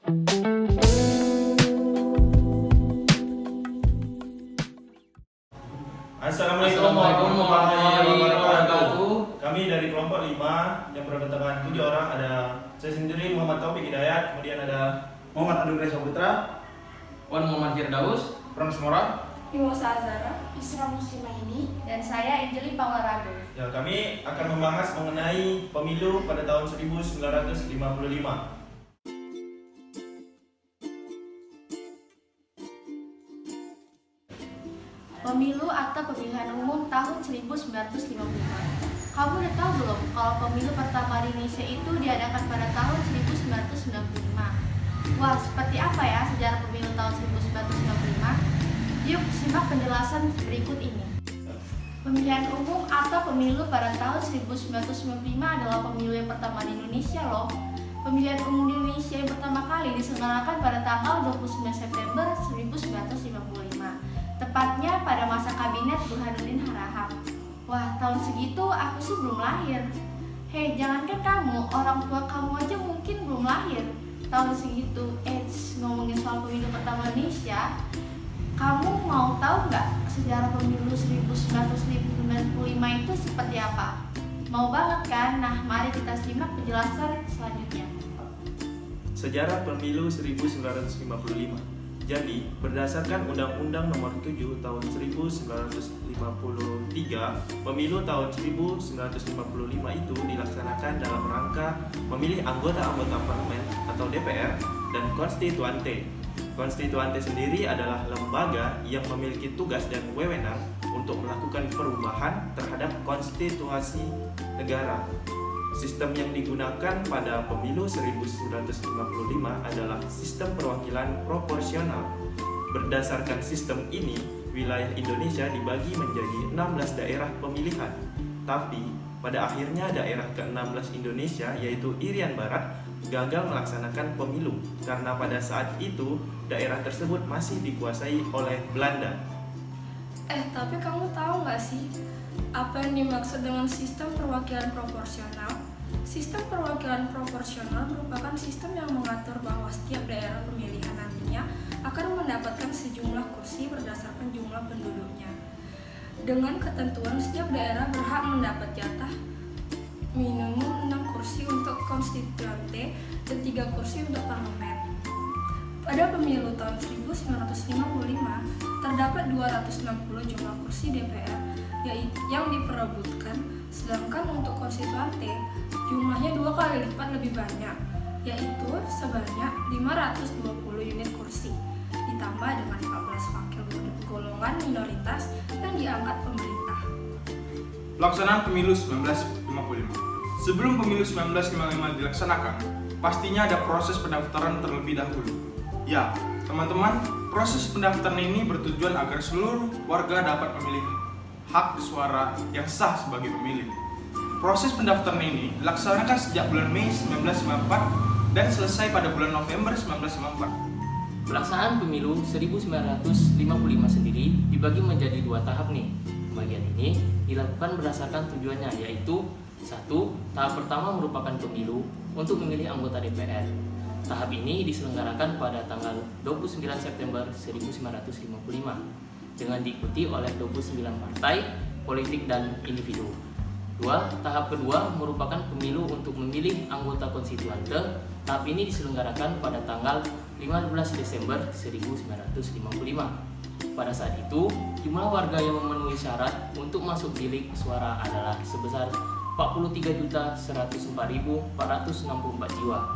Assalamualaikum warahmatullahi wabarakatuh. Kami dari kelompok 5 yang berdatangan 7 orang. Ada saya sendiri Muhammad Taufik Hidayat, kemudian ada Muhammad Anugrah Saputra, Wan Muhammad Firdaus, Frans Mora, Mimosa Azara, Isra Muslimah ini, dan saya Angeli Pawarago. Ya, kami akan membahas mengenai pemilu pada tahun 1955. Pemilu atau pemilihan umum tahun 1955. Kamu udah tahu belum kalau pemilu pertama di Indonesia itu diadakan pada tahun 1995? Wah, seperti apa ya sejarah pemilu tahun 1995? Yuk simak penjelasan berikut ini. Pemilihan umum atau pemilu pada tahun 1995 adalah pemilu yang pertama di Indonesia loh. Pemilihan umum di Indonesia yang pertama kali diselenggarakan pada tanggal 29 September 1955. Tepatnya pada masa kabinet Burhanuddin Harahap. Wah, tahun segitu aku sih belum lahir. Hei, jangankan kamu, orang tua kamu aja mungkin belum lahir tahun segitu. Ngomongin soal pemilu pertama Indonesia, kamu mau tahu nggak sejarah pemilu 1995 itu seperti apa? Mau banget kan? Nah, mari kita simak penjelasan selanjutnya. Sejarah pemilu 1955. Jadi, berdasarkan Undang-Undang Nomor 7 Tahun 1953, pemilu tahun 1955 itu dilaksanakan dalam rangka memilih anggota-anggota parlemen atau DPR dan konstituante. Konstituante sendiri adalah lembaga yang memiliki tugas dan wewenang untuk melakukan perubahan terhadap konstitusi negara. Sistem yang digunakan pada pemilu 1955 adalah sistem perwakilan proporsional. Berdasarkan sistem ini, wilayah Indonesia dibagi menjadi 16 daerah pemilihan. Tapi, pada akhirnya daerah ke-16 Indonesia, yaitu Irian Barat, gagal melaksanakan pemilu karena pada saat itu daerah tersebut masih dikuasai oleh Belanda. Tapi kamu tahu nggak sih apa yang dimaksud dengan sistem perwakilan proporsional? Sistem perwakilan proporsional merupakan sistem yang mengatur bahwa setiap daerah pemilihan nantinya akan mendapatkan sejumlah kursi berdasarkan jumlah penduduknya. Dengan ketentuan setiap daerah berhak mendapat jatah minimum 6 kursi untuk konstituante dan 3 kursi untuk parlemen. Pada pemilu tahun 1955 terdapat 260 jumlah kursi DPR yang diperebutkan, sedangkan untuk konstituante jumlahnya 2 kali lipat lebih banyak, yaitu sebanyak 520 unit kursi, ditambah dengan 14 wakil golongan minoritas yang diangkat pemerintah. Pelaksanaan pemilu 1955. Sebelum pemilu 1955 dilaksanakan, pastinya ada proses pendaftaran terlebih dahulu. Ya, teman-teman, proses pendaftaran ini bertujuan agar seluruh warga dapat memilih hak suara yang sah sebagai pemilih. Proses pendaftaran ini dilaksanakan sejak bulan Mei 1954 dan selesai pada bulan November 1954. Pelaksanaan pemilu 1955 sendiri dibagi menjadi 2 tahap nih. Pembagian ini dilakukan berdasarkan tujuannya, yaitu 1. Tahap pertama merupakan pemilu untuk memilih anggota DPR. Tahap ini diselenggarakan pada tanggal 29 September 1955 dengan diikuti oleh 29 partai politik dan individu. 2. Tahap kedua merupakan pemilu untuk memilih anggota konstituante. Tahap ini diselenggarakan pada tanggal 15 Desember 1955. Pada saat itu, jumlah warga yang memenuhi syarat untuk masuk bilik suara adalah sebesar 43.104.464 jiwa.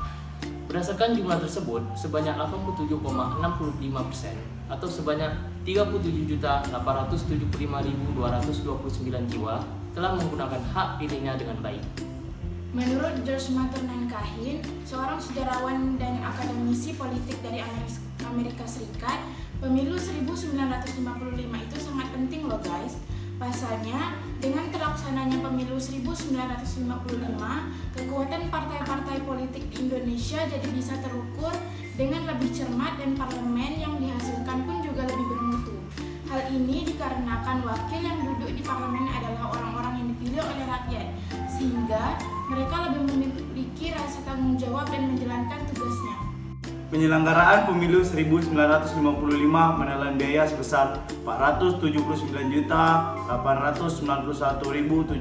Berdasarkan jumlah tersebut, sebanyak 87,65% atau sebanyak 37.875.229 jiwa telah menggunakan hak pilihnya dengan baik. Menurut George Maternan Kahin, seorang sejarawan dan akademisi politik dari Amerika Serikat, pemilu 1955 itu sangat penting loh guys. Pasalnya, dengan terlaksananya pemilu 1955, kekuatan partai-partai politik di Indonesia jadi bisa terukur dengan lebih cermat dan parlemen yang dihasilkan pun juga lebih bermutu. Hal ini dikarenakan wakil yang duduk di parlemen adalah orang-orang yang dipilih oleh rakyat, sehingga mereka lebih memiliki rasa tanggung jawab dan menjalankan tugasnya. Penyelenggaraan pemilu 1955 menelan biaya sebesar Rp479.891.729.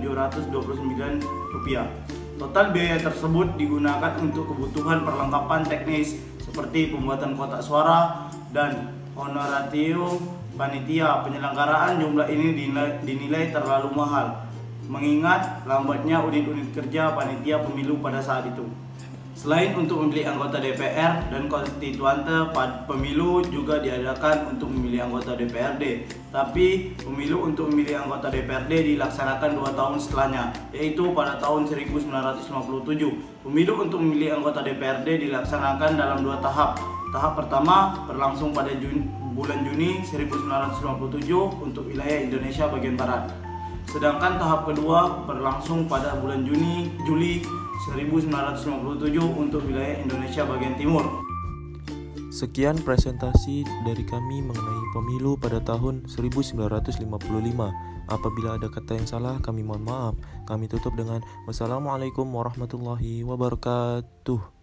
Total biaya tersebut digunakan untuk kebutuhan perlengkapan teknis seperti pembuatan kotak suara dan honorarium panitia. Penyelenggaraan jumlah ini dinilai terlalu mahal mengingat lambatnya unit-unit kerja panitia pemilu pada saat itu. Selain untuk memilih anggota DPR dan konstituante, pemilu juga diadakan untuk memilih anggota DPRD. Tapi pemilu untuk memilih anggota DPRD dilaksanakan 2 tahun setelahnya, yaitu pada tahun 1957. Pemilu untuk memilih anggota DPRD dilaksanakan dalam 2 tahap. Tahap pertama berlangsung pada bulan Juni 1957 untuk wilayah Indonesia bagian Barat. Sedangkan tahap kedua berlangsung pada bulan Juli 1957 untuk wilayah Indonesia bagian timur. Sekian presentasi dari kami mengenai pemilu pada tahun 1955. Apabila ada kata yang salah, kami mohon maaf. Kami tutup dengan wassalamualaikum warahmatullahi wabarakatuh.